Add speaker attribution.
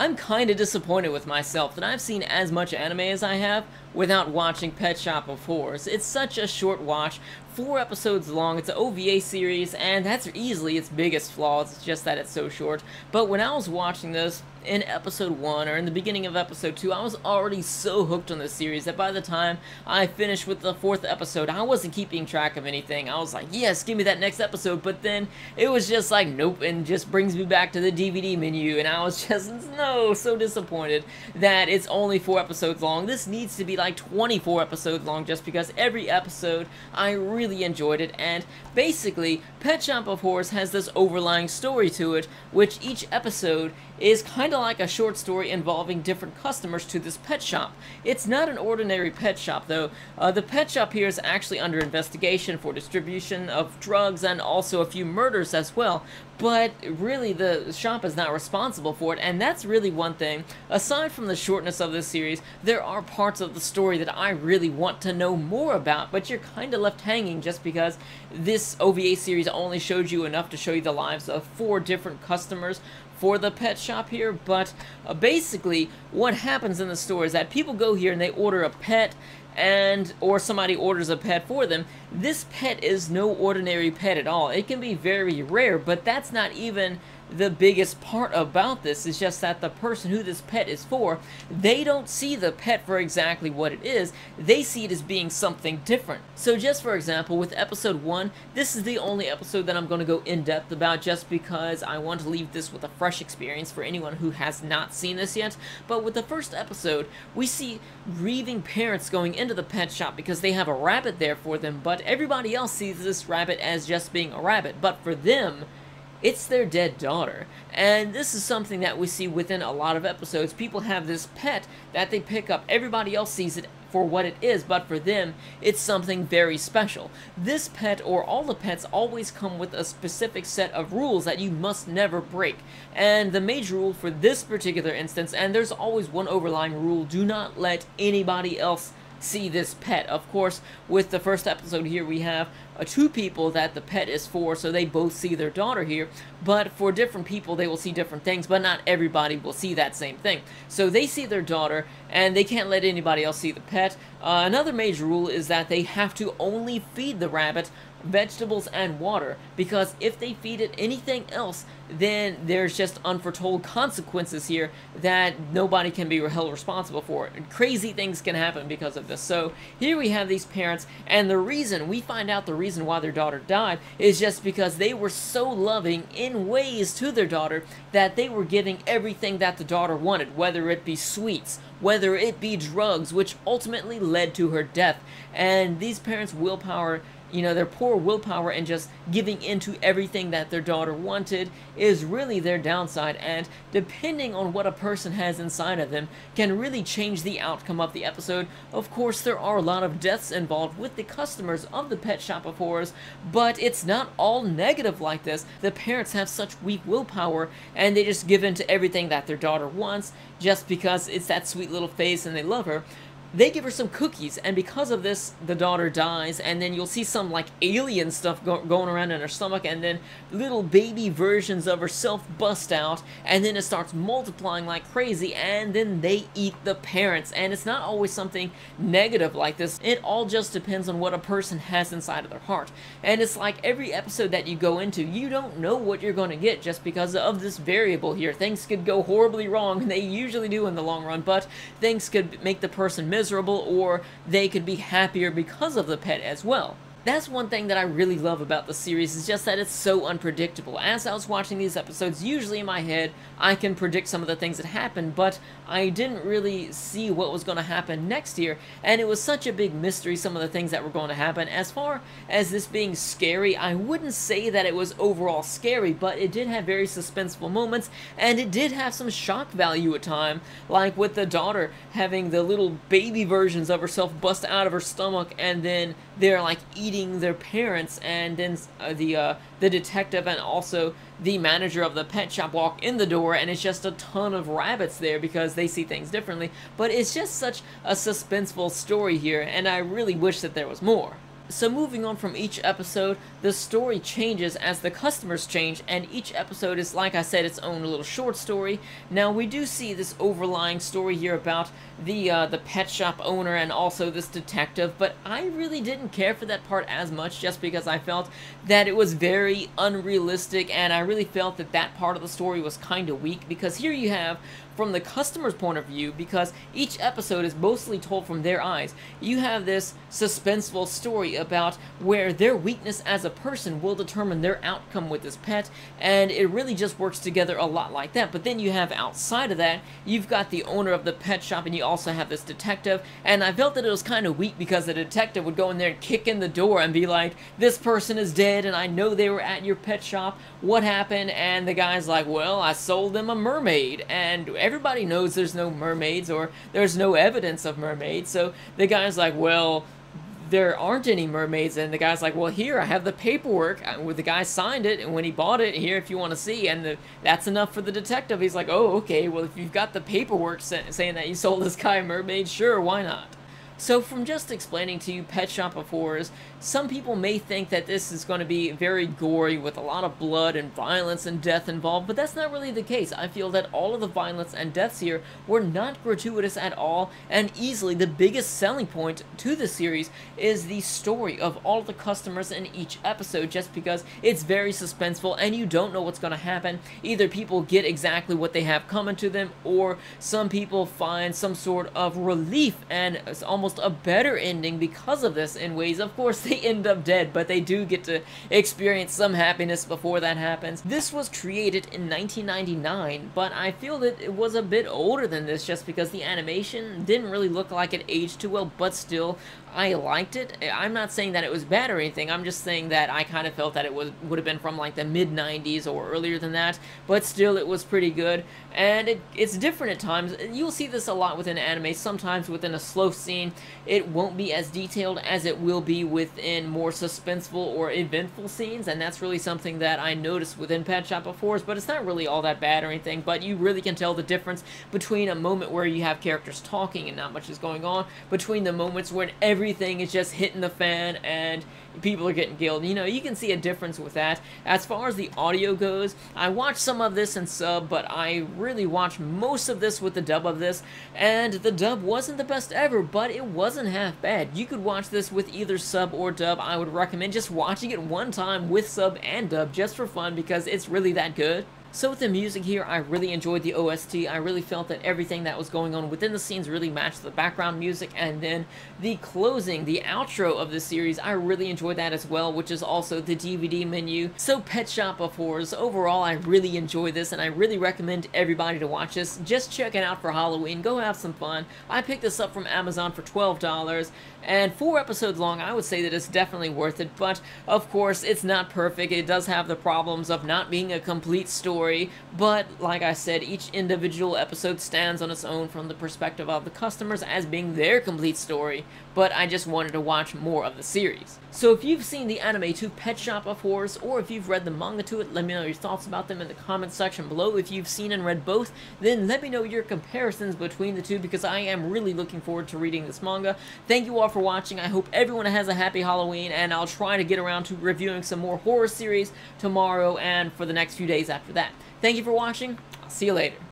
Speaker 1: I'm kinda disappointed with myself that I've seen as much anime as I have without watching Pet Shop of Horrors. It's such a short watch, 4 episodes long, it's an OVA series, and that's easily its biggest flaw, it's just that it's so short. But when I was watching this, in episode 1 or in the beginning of episode 2, I was already so hooked on this series that by the time I finished with the 4th episode, I wasn't keeping track of anything. I was like, yes, give me that next episode, but then it was just like, nope, and just brings me back to the DVD menu, and I was just, no, so disappointed that it's only 4 episodes long. This needs to be like 24 episodes long just because every episode I really enjoyed it, and basically, Pet Shop of Horrors has this overlying story to it, which each episode is kind of like a short story involving different customers to this pet shop. It's not an ordinary pet shop though. The pet shop here is actually under investigation for distribution of drugs and also a few murders as well. But really the shop is not responsible for it, and that's really one thing. Aside from the shortness of this series, there are parts of the story that I really want to know more about, but you're kind of left hanging just because this OVA series only showed you enough to show you the lives of 4 different customers for the pet shop here. But basically what happens in the store is that people go here and they order a pet, or somebody orders a pet for them. This pet is no ordinary pet at all. It can be very rare, but that's not even the biggest part about this. Is just that the person who this pet is for, they don't see the pet for exactly what it is. They see it as being something different. So just for example, with episode 1, this is the only episode that I'm going to go in depth about just because I want to leave this with a fresh experience for anyone who has not seen this yet. But with the first episode, we see grieving parents going into the pet shop because they have a rabbit there for them, but everybody else sees this rabbit as just being a rabbit. But for them, it's their dead daughter. And this is something that we see within a lot of episodes. People have this pet that they pick up. Everybody else sees it for what it is, but for them, it's something very special. This pet, or all the pets, always come with a specific set of rules that you must never break. And the major rule for this particular instance, and there's always one overlying rule, do not let anybody else see this pet. Of course, with the first episode here, we have 2 people that the pet is for, so they both see their daughter here, but for different people they will see different things, but not everybody will see that same thing. So they see their daughter, and they can't let anybody else see the pet. Another major rule is that they have to only feed the rabbit vegetables and water, because if they feed it anything else, then there's just unforetold consequences here that nobody can be held responsible for. Crazy things can happen because of this. So here we have these parents, and the reason, we find out the reason why their daughter died is just because they were so loving in ways to their daughter that they were giving everything that the daughter wanted, whether it be sweets, whether it be drugs, which ultimately led to her death. And these parents' willpower, you know, their poor willpower and just giving into everything that their daughter wanted is really their downside, and depending on what a person has inside of them can really change the outcome of the episode. Of course, there are a lot of deaths involved with the customers of the Pet Shop of Horrors, but it's not all negative like this. The parents have such weak willpower, and they just give in to everything that their daughter wants just because it's that sweet little face and they love her. They give her some cookies, and because of this, the daughter dies, and then you'll see some, like, alien stuff going around in her stomach, and then little baby versions of herself bust out, and then it starts multiplying like crazy, and then they eat the parents. And it's not always something negative like this. It all just depends on what a person has inside of their heart. And it's like every episode that you go into, you don't know what you're going to get just because of this variable here. Things could go horribly wrong, and they usually do in the long run, but things could make the person miserable, or they could be happier because of the pet as well. That's one thing that I really love about the series, is just that it's so unpredictable. As I was watching these episodes, usually in my head, I can predict some of the things that happen, but I didn't really see what was going to happen next here, and it was such a big mystery, some of the things that were going to happen. As far as this being scary, I wouldn't say that it was overall scary, but it did have very suspenseful moments, and it did have some shock value at times, like with the daughter having the little baby versions of herself bust out of her stomach, and then they're like eating their parents, and then the detective and also the manager of the pet shop walk in the door, and it's just a ton of rabbits there because they see things differently. But it's just such a suspenseful story here, and I really wish that there was more. So moving on from each episode, the story changes as the customers change, and each episode is, like I said, its own little short story. Now, we do see this overlying story here about the pet shop owner and also this detective, but I really didn't care for that part as much just because I felt that it was very unrealistic, and I really felt that that part of the story was kind of weak, because here you have from the customer's point of view, because each episode is mostly told from their eyes. You have this suspenseful story about where their weakness as a person will determine their outcome with this pet, and it really just works together a lot like that. But then you have outside of that, you've got the owner of the pet shop, and you also have this detective, and I felt that it was kind of weak because the detective would go in there and kick in the door and be like, this person is dead, and I know they were at your pet shop, what happened? And the guy's like, well, I sold them a mermaid, and everybody knows there's no mermaids, or there's no evidence of mermaids, so the guy's like, well, there aren't any mermaids, and the guy's like, well, here, I have the paperwork, where the guy signed it, and when he bought it, here, if you want to see, and that's enough for the detective. He's like, oh, okay, well, if you've got the paperwork saying that you sold this guy a mermaid, sure, why not? So from just explaining to you Pet Shop of Horrors, some people may think that this is going to be very gory with a lot of blood and violence and death involved, but that's not really the case. I feel that all of the violence and deaths here were not gratuitous at all, and easily the biggest selling point to the series is the story of all of the customers in each episode, just because it's very suspenseful and you don't know what's going to happen. Either people get exactly what they have coming to them, or some people find some sort of relief and it's almost a better ending because of this in ways. Of course, they end up dead, but they do get to experience some happiness before that happens. This was created in 1999, but I feel that it was a bit older than this just because the animation didn't really look like it aged too well, but still, I liked it. I'm not saying that it was bad or anything, I'm just saying that I kind of felt that it would have been from like the mid-90s or earlier than that, but still it was pretty good, and it's different at times. You'll see this a lot within anime. Sometimes within a slow scene, it won't be as detailed as it will be within more suspenseful or eventful scenes, and that's really something that I noticed within Pet Shop of Horrors, but it's not really all that bad or anything, but you really can tell the difference between a moment where you have characters talking and not much is going on, between the moments when everything is just hitting the fan and people are getting killed. You know, you can see a difference with that. As far as the audio goes, I watched some of this in sub, but I really watched most of this with the dub of this, and the dub wasn't the best ever, but it wasn't half bad. You could watch this with either sub or dub. I would recommend just watching it one time with sub and dub just for fun because it's really that good. So with the music here, I really enjoyed the OST. I really felt that everything that was going on within the scenes really matched the background music, and then the closing, the outro of the series, I really enjoyed that as well, which is also the DVD menu. So Pet Shop of Horrors, overall I really enjoyed this, and I really recommend everybody to watch this. Just check it out for Halloween, go have some fun. I picked this up from Amazon for $12, and 4 episodes long. I would say that it's definitely worth it, but of course it's not perfect. It does have the problems of not being a complete story, but like I said, each individual episode stands on its own from the perspective of the customers as being their complete story, but I just wanted to watch more of the series. So if you've seen the anime to Pet Shop of Horrors, or if you've read the manga to it, let me know your thoughts about them in the comment section below. If you've seen and read both, then let me know your comparisons between the two, because I am really looking forward to reading this manga. Thank you all for watching. I hope everyone has a happy Halloween, and I'll try to get around to reviewing some more horror series tomorrow and for the next few days after that. Thank you for watching. I'll see you later.